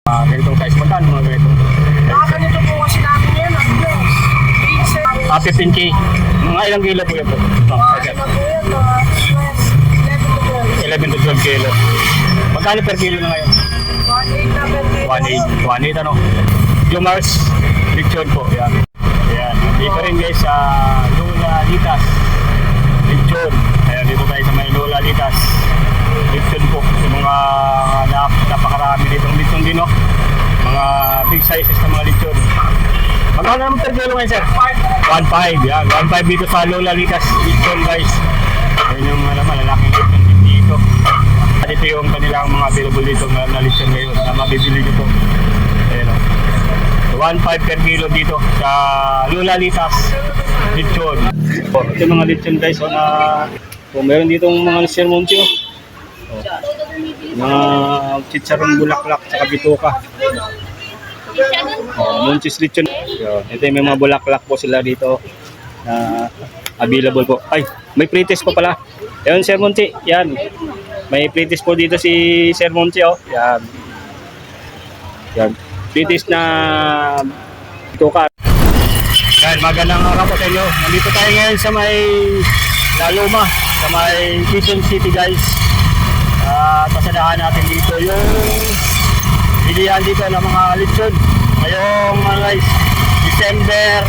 Ganitong size, magkano mga ganito? Ganito po kasi namin yan. 15K. Mga ilang kilo po yun po? Okay. Ano po yan? 11 to 12 kilo. Magkano per kilo na ngayon? 1.8 na per kilo. 1.8 ano? Jumars, lechon po. Yan. Yan. Dito rin guys sa Lola Litas. Lechon. Ayan, dito tayo sa may Lola Litas. Lechon po. Yung mga napakarami dito. Lechon din no? Mga big sizes na mga lechon. Magkano naman per kilo ngayon sir? 1.5. Yan. 1.5 dito sa Lola Litas. Lechon guys. Ayan yung malalaking lechon dito. At ito yung kanilang mga available dito na lechon ngayon na mabibili nyo po. Ayan o. 1.5 per kilo dito sa Lola Litas lechon. Ito yung mga lechon guys na meron dito mga Sir Monty mga chicharong bulaklak sa bituka. Monty's lechon. Ito yung mga bulaklak po sila dito na available po. Ay, may pre-test pa pala. Ayun Sir Monty, yan. May pre-test po dito si Sir Monty Yan. Yan. Pre-test na bituka. Yan, magandang araw po sa inyo. Nandito tayo ngayon sa may Laluma, sa may Quezon City guys. Pasadahan natin dito yung bilihan dito ng mga lechon. Ngayong guys, December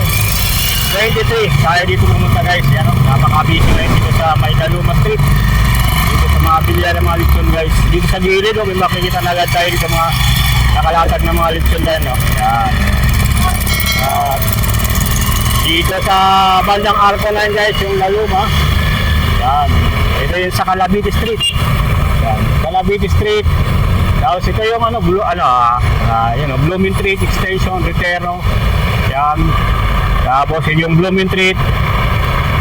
23. Tayo dito pumunta guys. Yan, napaka-busy ngayon dito sa may Laluma Street. Dito sa mga bilihan ng mga lechon guys. Dito sa gilid, may makikita na agad tayo dito mga nakalatag ng mga lechon din. Yan. Dito sa bandang Arco 9 guys, yung Laluma. Yan. Ito yung sa Calabiti Street. Yan. Calabiti Street. Tapos ito yung Blooming Street Extension, Retero. Yan. Tapos yun yung Blooming Street.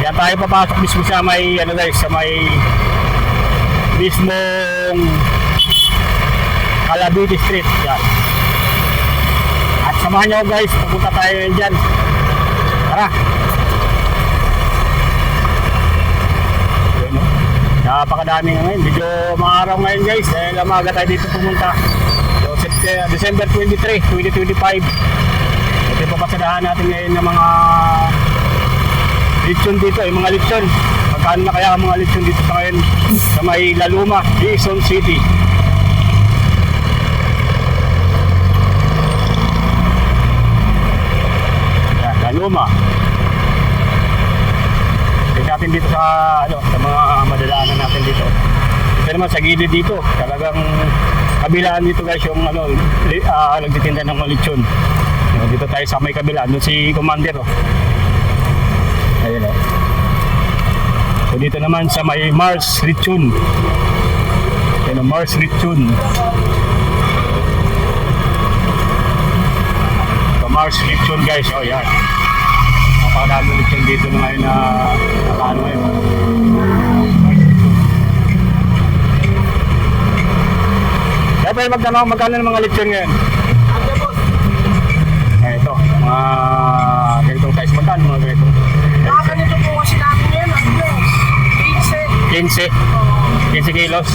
Yan tayo papasok mismo sa may sa may mismong Calabiti Street. Yan. At samahan nyo guys, pupunta tayo ngayon dyan. Tara! Napakadami ngayon. Medyo mga araw ngayon guys. Dahil umaga tayo dito pumunta. So, December 23, 2025. Ito yung papasadahan natin ngayon ng mga lechon dito. Yung mga lechon. Magkano na kaya ang mga lechon dito sa ngayon sa may Laluma, Quezon City. Laluma. Tignan natin dito sa sa mga madalaanan natin dito. Ito naman sa gilid dito, talagang kabilaan dito guys yung nagtitinda ng mga lechon. Dito tayo sa may kabilaan, doon si Commander Ayun So dito naman sa may Mars Lechon. Ayun Mars Lechon. Mars Lechon guys, yan. Napakadami lechon dito ngayon na nakano ngayon. Kaya pwede magkano ng mga lechon ngayon? Ito, mga ganitong size, magkano mga ganito? Ganito po kasi namin yan. 15 kilos?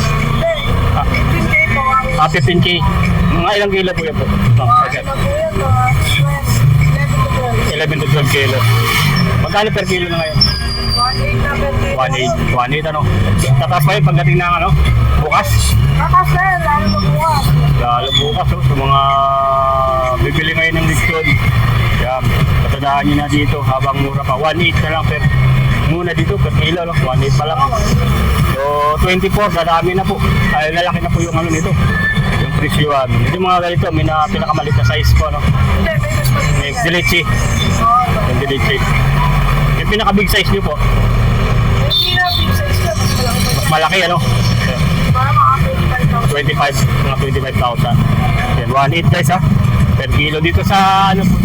15K po. 15K. Mga ilang kilo po yun po? Okay. Ano po yan? 11 to 12 kilo. Magkano per kilo na ngayon? 1.8 na per kilo. 1.8 ano? Tataas pa yun pagdating ng bukas? Tatas na yan, lalo magbukas. Lalo bukas sa mga bibili ngayon ng lechon. Yan, patadahan nyo na dito habang mura pa. 1.8 na lang muna dito per kilo, 1.8 pa lang. So 24, dadami na po. Ay, lalaki na po yung nito. Yung presyuan. Yung mga ganito, may pinakamalit na size po, Hindi, may mas maliit May yan. delichi. Yung delichi. Yung pinaka-big size nyo po. Yung pinaka-big size na, mas malaki. Mas malaki, Para mga 25,000. 25, mga 25,000. Yan, 1.8 guys per kilo dito sa po?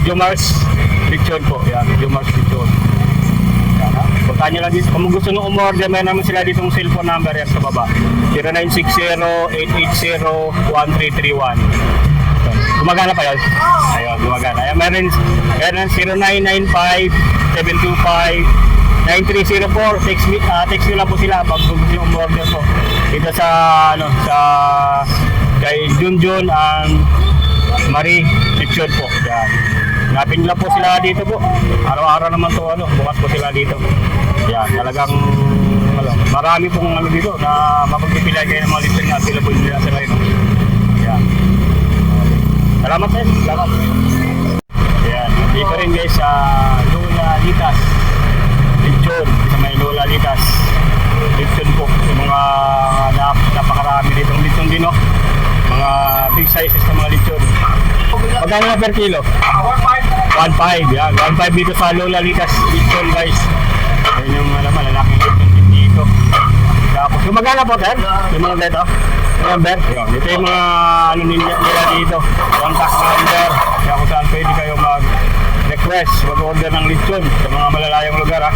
Jumars Lechon po. Yan, Jumars Lechon. Yan punta nyo lang dito. Kung gusto nyo umorder, may naman sila dito ng cellphone number yan sa baba. 0960-880-1331. Gumagana pa yun? Ayun, gumagana. Ayan, meron 0995-725-9304. Text nyo lang po sila pag gusto nyo umorder po. Dito sa kay Junjun and Marie Lechon po. Yan. Hanapin lang po sila dito po. Araw-araw naman to bukas po sila dito. Yan, talagang marami pong dito na mapagpipilian kayo ng mga lechon na available nila sa ngayon. Yan. Salamat sir. Salamat. Yan. Dito rin guys sa Lola Litas. Lechon. Sa may Lola Litas. Lechon po. Yung mga napakarami dito. Lechon din mga big sizes ng mga lechon. Magkano na per kilo? 1.5. Yan. 1.5 dito sa Lola Litas Lechon guys. Ayun yung malalaking lechon din dito. Tapos yung magkano po sir? Yung mga dito? Number? Ito yung mga nila dito. Contact number. Kaya kung saan pwede kayo mag-request, mag-order ng lechon sa mga malalayong lugar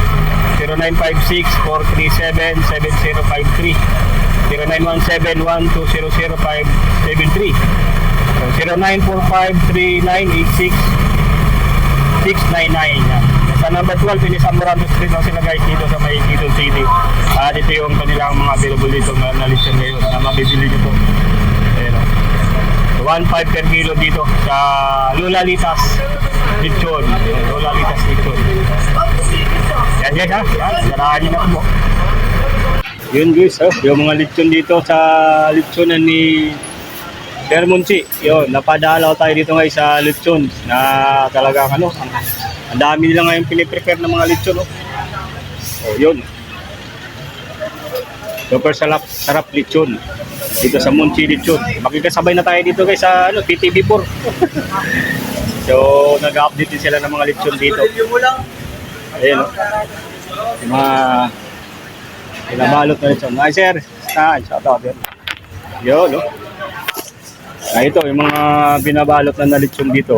0956-437-7053 0917-1200573 0945-3986-699. Sa number 12, Pinis Amorando Street sila guys dito sa may Quezon City. At ito yung kanilang mga available dito na lechon ngayon na mabibili nyo po. Ayan, 1.5 per kilo dito sa Lola Litas Lechon. Lola Litas Lechon. Yan guys yan, sarahan nyo na po. Yun guys, yung mga lechon dito sa lechonan ni Sir Monchi. Yun, napadalaw tayo dito guys sa lechon na talagang ang dami nila ngayon piniprepare ng mga lechon. Yun. Super sarap lechon dito sa Monchi Lechon. Makikasabay na tayo dito guys sa PTV4. So nag-update din sila ng mga lechon dito. Ayun yung mga pinabalot na lechon. Ay sir, shout out yun. Yun ito yung mga binabalot na lechon dito.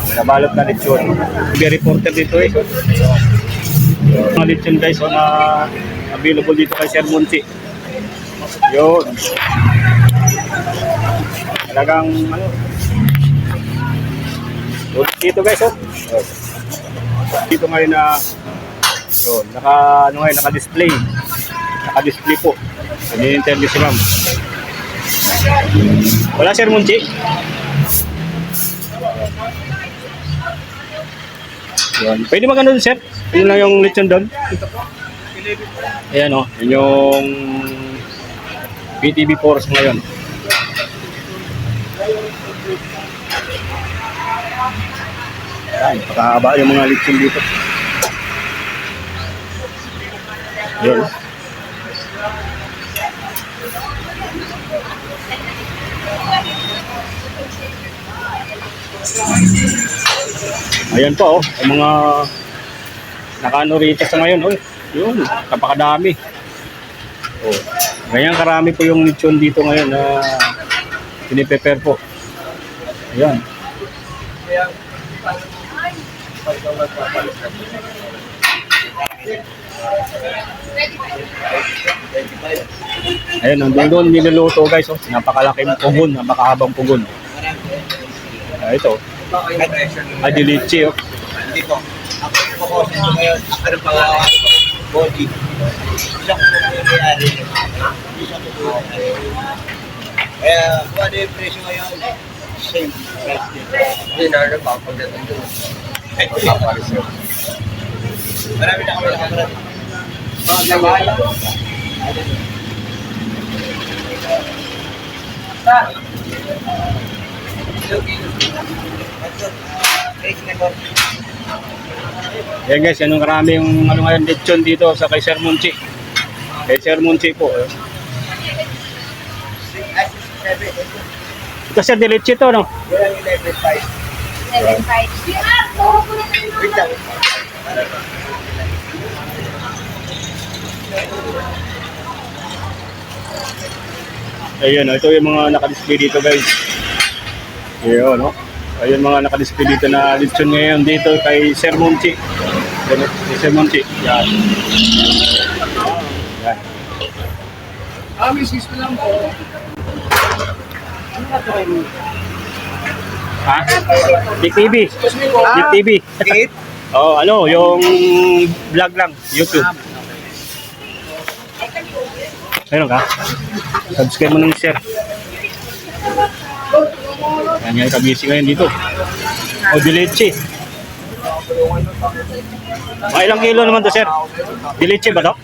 Binabalot na lechon. May reporter dito mga lechon guys na available dito kay Sir Monchi. Yun. Talagang dito guys dito ngayon na naka-display. Naka-display po. Ini-interview si ma'am. Wala Sir Monchi. Yan. Pwede magano dun sir? Yun lang yung lechon doon. Ayan yun yung PTV4 ngayon. Ayan, pakahaba yung mga lechon dito. Yun. Ayan po ang mga nakaano rito sa ngayon. Yun, napakadami. Ganyan karami po yung lechon dito ngayon na piniprepare po. Ayan. Ayan, nandun doon niluluto guys. Napakalaking pugon, napakahabang pugon. Ito. Adilichi Dito. Ako fokusin ko ngayon. Ako ng pangawa. Body. Isang kumayari. Isang kumayari. Kaya kung ano yung presyo ngayon, same. Hindi na rin pa pagdating doon. Pagpapareserve. Marami na kami nakakarat. Mga bahay. Yan guys, yan yung karami yung ngayon lechon dito sa kay Sir Monchi. Kay Sir Monchi po. Ito Sir Delichi to, no? 11.5. Ayun, ito yung mga naka-display dito guys. Ayun, ayun mga naka-display dito na lechon ngayon dito kay Sir Monchi. Sir Monchi. Yan. Yan. Misis ko lang po. Ha? DTV. DTV. Yung vlog lang, YouTube. Meron ka? Subscribe mo nung share. Yan yung kabisi ngayon dito. O, dileche. Mga ilang kilo naman to, sir? Dileche ba to?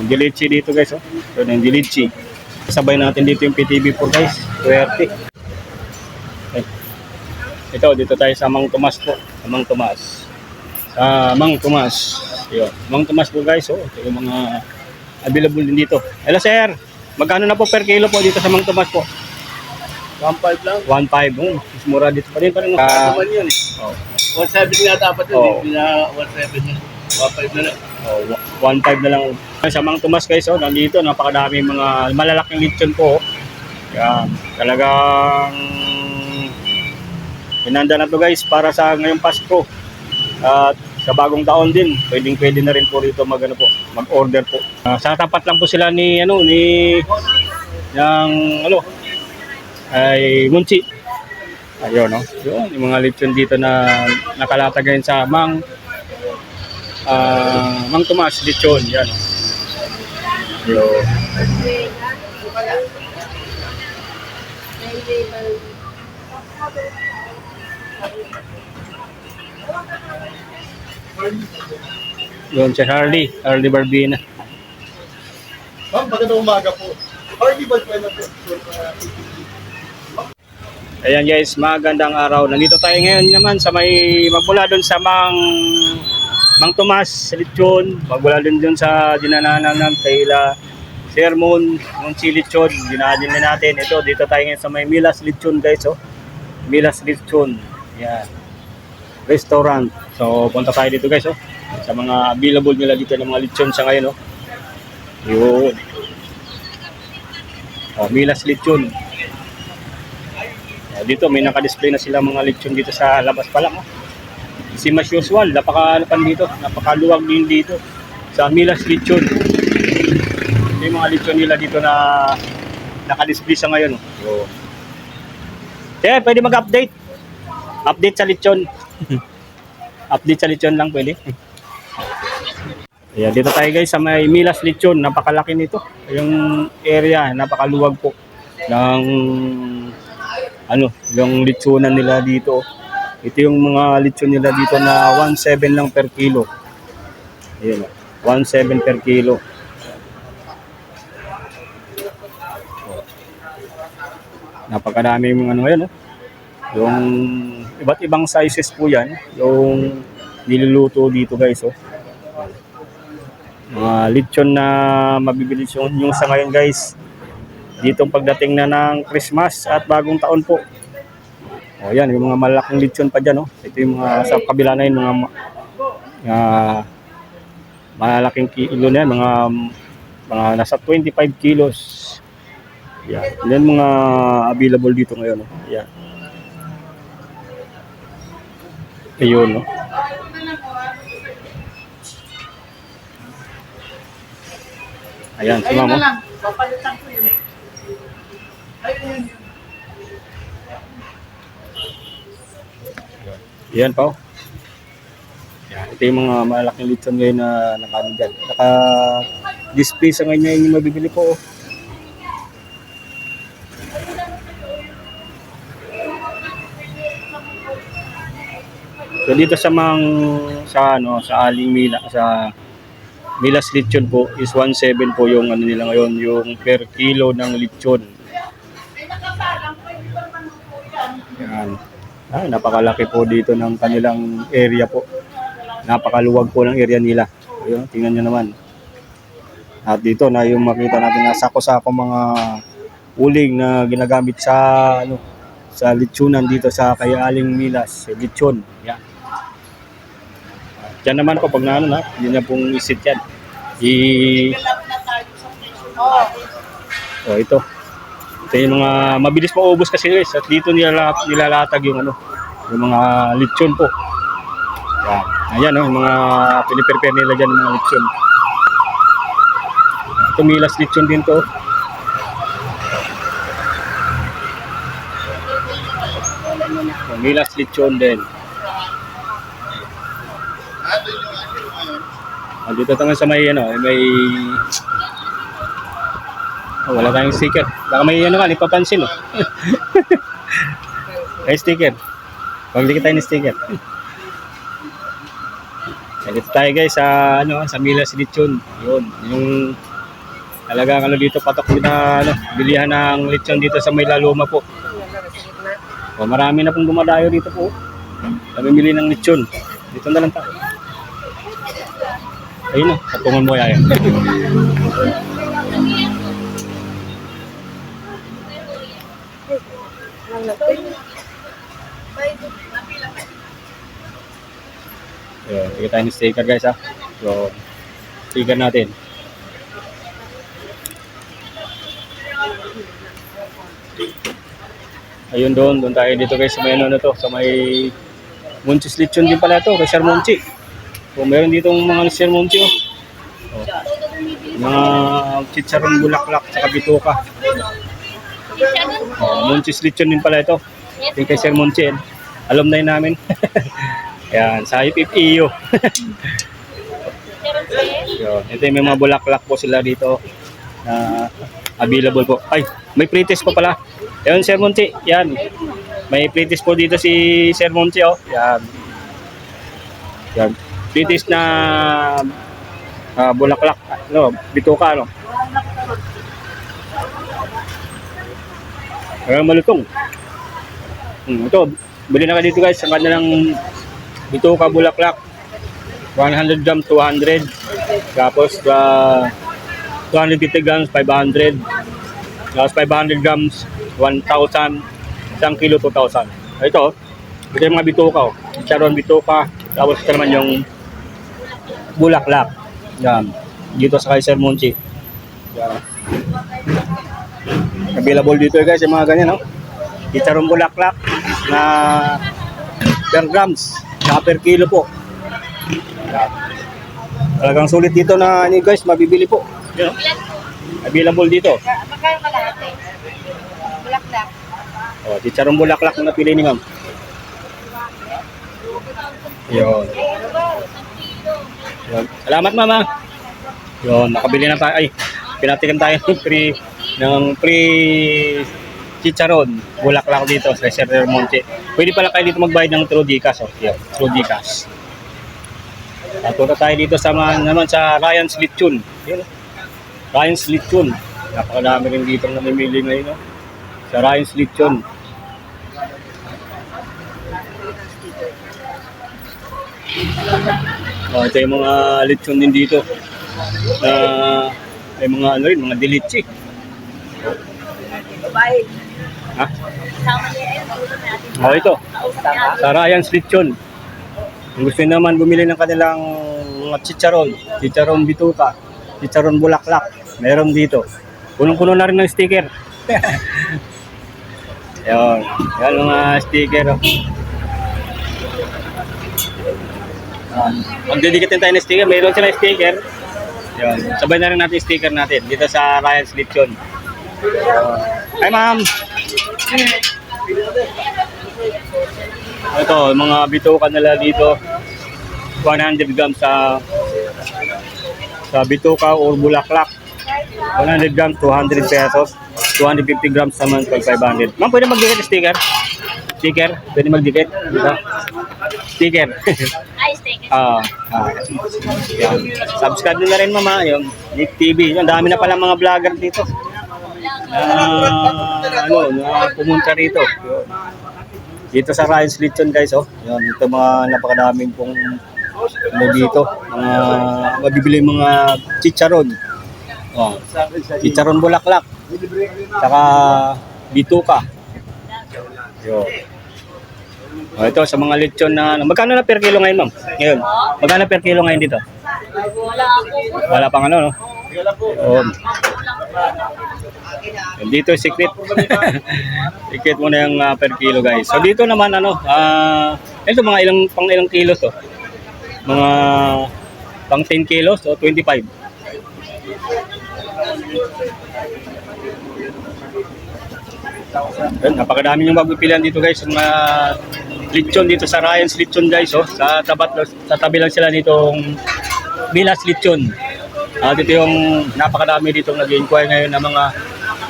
Dileche dito, guys. Oh. So, yung dileche. Sabay natin dito yung PTV4, guys. 20. Okay. Ito, dito tayo sa Mang Tomas po. Sa Mang Tomas. Sa Mang Tomas. Yun. Mang Tomas po, guys. Oh. Ito yung mga available din dito. Hello, sir. Magkano na po per kilo po dito sa Mang Tomas po? 1.5 lang. 1.5. Oh, mas mura dito pa rin. Naman yun eh. Oh. 1.7 nga dapat yun. Oo. Hindi na 1.7 yun. 1.5 na lang. Oh, 1.5 na lang. Sa Mang Tomas, guys, oh, nandito napakadami mga malalaking lechon po. Yan, talagang hinanda na to, guys, para sa ngayong Pasko. At sa bagong taon din, pwede na rin po rito mag-order po. Sa tapat lang po sila ni ay Munchi. Ayun, no? Yun, yung mga lechon dito na nakalatag ngayon sa Mang Tomas lechon. Yan. Yun. Yun si Harley Barbina. Ma'am, magandang umaga po. Hardy ba na po? Ayan, guys, magandang araw. Nandito tayo ngayon naman sa magmula doon sa Mang Tomas lechon, magmula doon sa dinananan ng kaila Sermon, Munchi lechon, dinadin na natin. Ito, dito tayo ngayon sa may Milas lechon, guys, oh. Milas lechon. Yan. Restaurant. So, punta tayo dito, guys, oh. Sa mga available nila dito ng mga lechon sa ngayon, oh. Yun. Oh, Milas lechon. Oh, dito may naka-display na sila mga lechon dito sa labas pa lang, oh. Si mas usual, napakaluwag din dito sa Milas lechon. May mga lechon nila dito na naka-display sa ngayon, oh. Sir, pwede mag-update? Update sa lechon. Update sa lechon lang pwede. Ayan, dito tayo, guys, sa may Milas lechon. Napakalaki nito. Yung area, napakaluwag po ng yung lechonan nila dito. Ito yung mga lechon nila dito na 1.7 lang per kilo. Ayan, 1.7 per kilo. Napakadami yung ngayon, oh. Yung iba't ibang sizes po yan, yung niluluto dito, guys, oh. Mga lechon na mabibili yung sa ngayon, guys, ditong pagdating na ng Christmas at bagong taon po. O yan, yung mga malaking lechon pa dyan, oh. Ito yung mga sa kabila na yun, mga malaking kilo na yan, mga nasa 25 kilos. Yan, yan mga available dito ngayon, oh. Yan. Ayun, no? Ayan, si Mamo. Papalitan ko yun. Ayun. Yan pa, oh. Yan, ito yung mga malaking lechon ngayon na naka-display sa ngayon yung mabibili po, oh. So dito sa Aling Mila, sa Milas lechon po is 1.7 po yung nila ngayon, yung per kilo ng lechon. Yan. Napakalaki po dito ng kanilang area po. Napakaluwag po ng area nila. Ayun, tingnan nyo naman. At dito na yung makita natin na sako-sako mga uling na ginagamit sa sa lechonan dito sa kay Aling Milas lechon. Yan. Diyan naman po pag hindi na pong isit yan. Ito. Ito yung mga mabilis maubos kasi, guys, at dito nilalatag yung mga lechon po. Yan. Ayan, yung mga piniprepare nila dyan, yung mga lechon. Ito Milas lechon din to. Milas lechon din. Dito naman sa may Oh, wala tayong sticker. Baka may ano ka, ipapansin oh. May sticker. Pagdikit tayo ng sticker. Dito tayo guys sa ano, sa Milas Lechon. Yun, yung talagang ano dito patok na ano, bilihan ng lechon dito sa May Laloma po. O, marami na pong dumadayo dito po. Namimili ng lechon. Dito na lang tayo. Ayun na, patungan mo yan. Ayan, bigyan tayo ng sticker guys ha. So, sticker natin. Ayun doon tayo dito guys sa may ano na to, sa may Monchis Lechon din pala to, kay Sir Monchi. So, meron ditong mga Sir Monchi oh. Oh. Mga chicharon bulaklak sa bituka. Oh, Monchis Lechon din pala ito. Yung kay Sir Monchi. Alumni namin. Ayan, sa IPPEU. Yun, ito yung may mga bulaklak po sila dito na available po. Ay, may pre-test po pala. Ayun, Sir Monchi. Yan. May pre-test po dito si Sir Monchi. Oh. Yan. Yan. Pre-test na bulaklak. No, bituka. No? Ayan, malutong. Ito, bili na ka dito guys. Ang ganda ng bituka bulaklak. 100 grams, 200. Tapos, 250 grams, 500. Tapos 500 grams, 1,000. 1 kilo, 2,000. Ito yung mga bituka. Chicharon bituka. Tapos ito naman yung bulaklak. Yan. Dito sa kay Sir Monchi. Yan. Available dito guys yung mga ganyan. No? Chicharon bulaklak na per grams. Per kilo po. Yan. Talagang sulit dito na guys, mabibili po. Yan, no? Available dito. Magkano kalahati? Bulaklak. Oh, chicharon bulaklak na napili ni ma'am. Yun. Yun. Salamat mama. Yun, nakabili na tayo. Ay, pinatikan tayo ng free chicharon bulaklak dito sa Sir Monchi. Pwede pala kayo dito magbayad ng through Gcash. Oh, yeah, through Gcash. Punta tayo dito sa naman sa Ryan's Lechon. Yun. Ryan's Lechon. Napakadami rin dito na namimili ngayon. No? Sa Ryan's Lechon. Ito yung mga lechon din dito. May mga ano rin, mga delichi. Ha? Ito. Sa Ryan's Lechon. Kung gusto naman bumili ng kanilang mga chicharon bituka, chicharon bulaklak, meron dito. Punong-puno na rin ng sticker. Yan mga sticker. Magdidikitin tayo ng sticker, mayroon sila sticker. Yan. Sabay na rin natin sticker natin dito sa Ryan's Lechon. Hi ma'am! Ito, mga bituka nila dito. 100 grams sa bituka or bulaklak. 100 grams, 200 pesos. 250 grams naman, 500. Ma'am, pwede magdikit ng sticker? Sticker? Pwede magdikit? Sticker. Ay, sticker. Yan. Subscribe nyo na rin mama, yung Nick TV. Ang dami na pala mga vlogger dito. Pumunta rito. Dito sa Ryan's Lechon guys, oh. Yan, ito mga napakadaming pong dito. Mabibili mga chicharon. Oh. Chicharon bulaklak. Saka bituka. Yo. Oh, ito sa mga lechon na magkano na per kilo ngayon, ma'am? Ngayon. Magkano per kilo ngayon dito? Wala pang ano, no? Dito secret. Secret mo na yung per kilo guys. So dito naman ano, ito mga ilang kilos to. Mga pang 10 kilos o 25. Napakadami yung magpipilian dito guys. Mga lechon dito sa Ryan's Lechon guys, oh. Sa tabi lang sila nitong Milas Lechon. Dito yung napakadami dito nag-inquire ngayon ng mga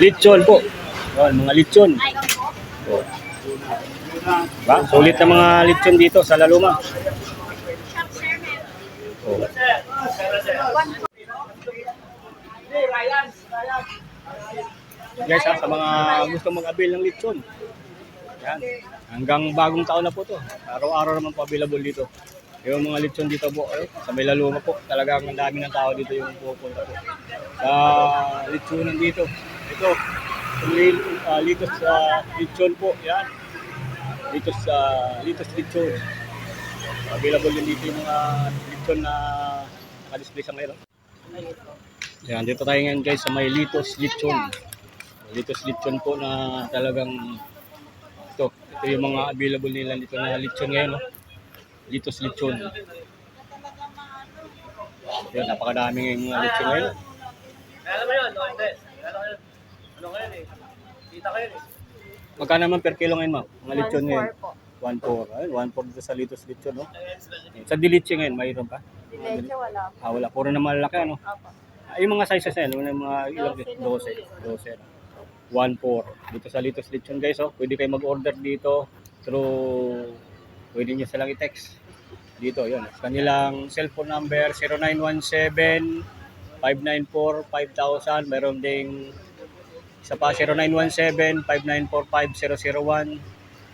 Lechon po. Yan, mga lechon. Oh. Ba? Sulit na mga lechon dito sa Laluma. Oh. Guys, sa mga gusto mag-avail ng lechon. Yan. Hanggang bagong taon na po to. Araw-araw naman po available dito. Yung mga lechon dito po, sa may Laluma po, talagang ang dami ng tao dito yung pupunta po. Sa lechonan dito. Ito, litos lechon po, yan. Litos lechon. Available din dito yung mga lechon na naka-display sa ngayon. Yan, dito tayo ngayon guys sa may litos lechon. Litos lechon po na talagang ito yung mga available nila dito na lechon ngayon. Litos lechon. Yan, napakadaming mga lechon ngayon. Alam mo yun, ano ngayon eh? Kita kayo eh. Magkano naman per kilo ngayon, ma'am? Mga lechon ngayon? 1.4. Ayun, 1.4 dito sa litos lechon, no? Sa dilichi ngayon, mayroon pa? Dileche wala po. Wala. Puro na malaki, ano? Opo. Yung mga sizes na yan, yung mga ilang 12. 1.4. Dito sa litos lechon, guys, oh. Pwede kayo mag-order dito through, pwede nyo silang i-text. Dito, yun. Kanilang cellphone number, 0917-594-5000. Meron ding isa pa, 0917-594-5001.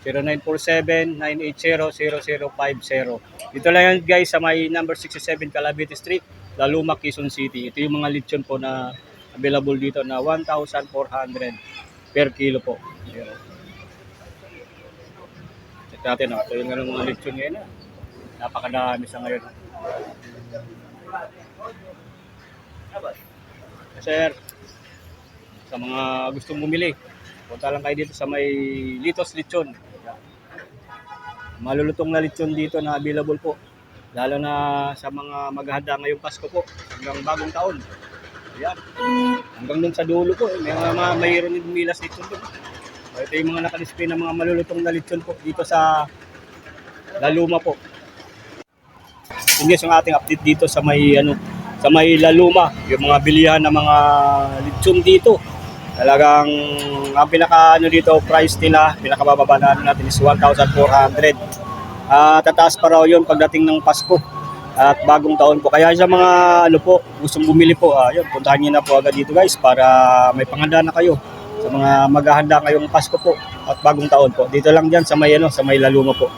0947-980-0050. Dito lang yan guys sa may number 67 Calavite Street, Laluma, Quezon City. Ito yung mga lechon po na available dito na 1,400 per kilo po. Ayan. Check natin, ito yung mga lechon ngayon. Napakadami sa ngayon. Sir, sa mga gustong bumili, punta lang kayo dito sa may litos lechon. Malulutong na lechon dito na available po. Lalo na sa mga maghahanda ngayong Pasko po, hanggang bagong taon. Ayan. Hanggang dun sa dulo po, may mga mayroon din milas lechon po. Ito yung mga nakadisplay na mga malulutong na lechon po dito sa Laluma po. Yun guys, yung ating update dito sa may Laluma, yung mga bilihan ng mga lechon dito. Talagang ang dito price nila, pinakabababa na natin is 1,400. Tataas pa raw yun pagdating ng Pasko at bagong taon po. Kaya sa mga gustong bumili po, yun, puntahan niyo na po agad dito guys para may panghanda na kayo sa mga maghahanda ngayong Pasko po at bagong taon po. Dito lang diyan sa may Laluma po.